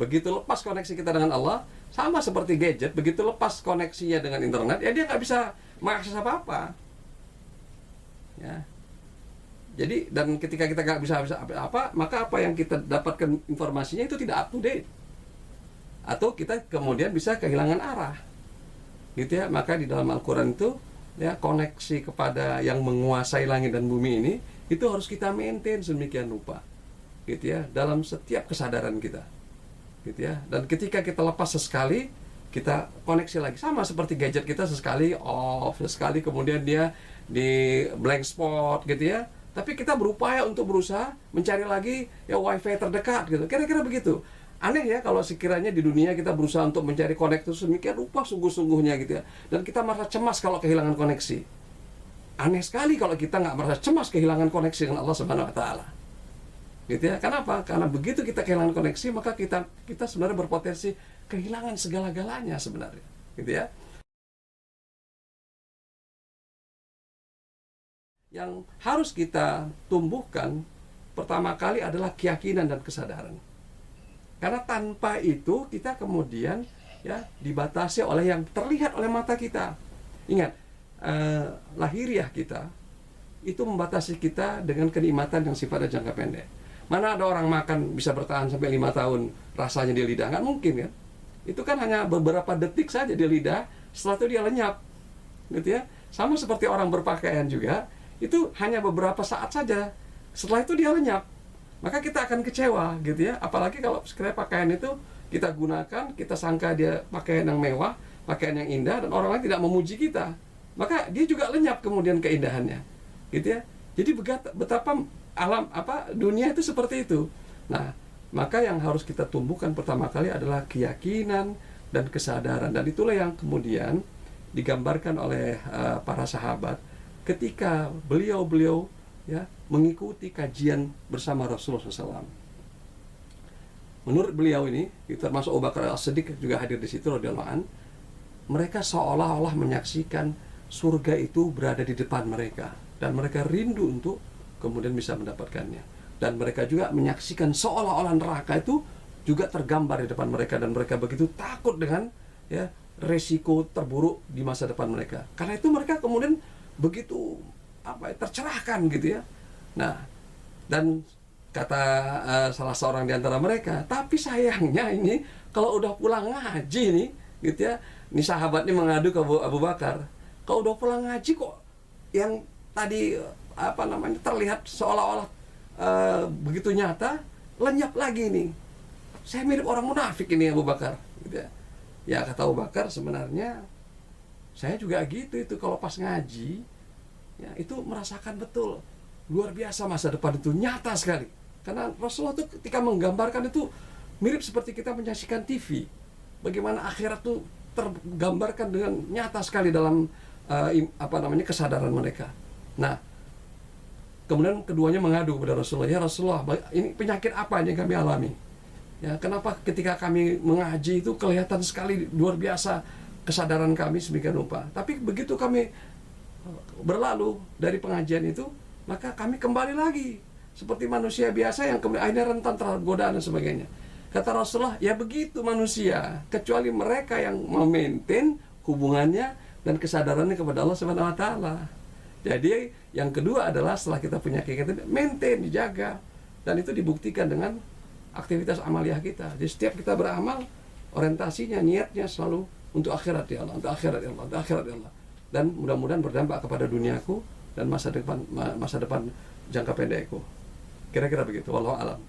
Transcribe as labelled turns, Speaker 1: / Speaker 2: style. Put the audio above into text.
Speaker 1: Begitu lepas koneksi kita dengan Allah, sama seperti gadget, begitu lepas koneksinya dengan internet, ya dia nggak bisa mengakses apa-apa. Ya. Jadi, dan ketika kita nggak bisa apa, maka apa yang kita dapatkan informasinya itu tidak up to date. Atau kita kemudian bisa kehilangan arah. Gitu ya. Maka di dalam Al-Quran itu, ya, koneksi kepada yang menguasai langit dan bumi ini, itu harus kita maintain sedemikian rupa. Gitu ya, dalam setiap kesadaran kita. Gitu ya. Dan ketika kita lepas sesekali, kita koneksi lagi, sama seperti gadget kita, sesekali off, sesekali kemudian dia di blank spot gitu ya. Tapi kita berupaya untuk berusaha mencari lagi ya wifi terdekat gitu. Kira-kira begitu. Aneh ya kalau sekiranya di dunia kita berusaha untuk mencari koneksi sedemikian rupa sungguh-sungguhnya gitu ya. Dan kita merasa cemas kalau kehilangan koneksi. Aneh sekali kalau kita nggak merasa cemas kehilangan koneksi dengan Allah Subhanahu Wa Taala. Gitu ya. Kenapa? Karena begitu kita kehilangan koneksi, maka kita sebenarnya berpotensi kehilangan segala-galanya sebenarnya. Gitu ya. Yang harus kita tumbuhkan pertama kali adalah keyakinan dan kesadaran. Karena tanpa itu kita kemudian ya dibatasi oleh yang terlihat oleh mata kita. Ingat, lahiriah kita itu membatasi kita dengan kenikmatan yang sifatnya jangka pendek. Mana ada orang makan bisa bertahan sampai 5 tahun rasanya di lidah? Nggak mungkin kan? Itu kan hanya beberapa detik saja di lidah, setelah itu dia lenyap. Gitu ya. Sama seperti orang berpakaian juga, itu hanya beberapa saat saja. Setelah itu dia lenyap. Maka kita akan kecewa gitu ya. Apalagi kalau sekiranya pakaian itu kita gunakan, kita sangka dia pakaian yang mewah, pakaian yang indah, dan orang lain tidak memuji kita. Maka dia juga lenyap kemudian keindahannya. Gitu ya. Jadi betapa dunia itu seperti itu. Nah, maka yang harus kita tumbuhkan pertama kali adalah keyakinan dan kesadaran. Dan itulah yang kemudian digambarkan oleh para sahabat ketika beliau ya mengikuti kajian bersama Rasulullah SAW. Menurut beliau ini, termasuk Abu Bakar As-Siddiq juga hadir di situ radhiyallahu an, mereka seolah-olah menyaksikan surga itu berada di depan mereka dan mereka rindu untuk kemudian bisa mendapatkannya. Dan mereka juga menyaksikan seolah-olah neraka itu juga tergambar di depan mereka dan mereka begitu takut dengan ya resiko terburuk di masa depan mereka. Karena itu mereka kemudian begitu tercerahkan gitu ya. Nah, dan kata salah seorang di antara mereka, tapi sayangnya ini kalau udah pulang ngaji nih, gitu ya. Ini sahabat ini mengadu ke Abu Bakar, kalau udah pulang ngaji kok yang tadi terlihat seolah-olah begitu nyata lenyap lagi nih. Saya mirip orang munafik ini Abu Bakar, gitu ya. Ya kata Abu Bakar, sebenarnya saya juga gitu itu kalau pas ngaji ya itu merasakan betul luar biasa masa depan itu nyata sekali. Karena Rasulullah itu ketika menggambarkan itu mirip seperti kita menyaksikan TV. Bagaimana akhirat itu tergambarkan dengan nyata sekali dalam kesadaran mereka. Nah, kemudian keduanya mengadu kepada Rasulullah, ya Rasulullah, ini penyakit apa yang kami alami? Ya, kenapa ketika kami mengaji itu kelihatan sekali luar biasa kesadaran kami sedemikian rupa. Tapi begitu kami berlalu dari pengajian itu, maka kami kembali lagi seperti manusia biasa yang kemudian akhirnya rentan terhadap godaan dan sebagainya. Kata Rasulullah, ya begitu manusia, kecuali mereka yang memaintain hubungannya dan kesadarannya kepada Allah Subhanahu Wa Taala. Jadi yang kedua adalah setelah kita punya keyakinan, maintain, dijaga, dan itu dibuktikan dengan aktivitas amaliyah kita. Jadi setiap kita beramal, orientasinya, niatnya selalu untuk akhirat ya Allah, untuk akhirat ya Allah, untuk akhirat ya Allah. Dan mudah-mudahan berdampak kepada duniaku dan masa depan jangka pendekku. Kira-kira begitu. Wallahu a'lam.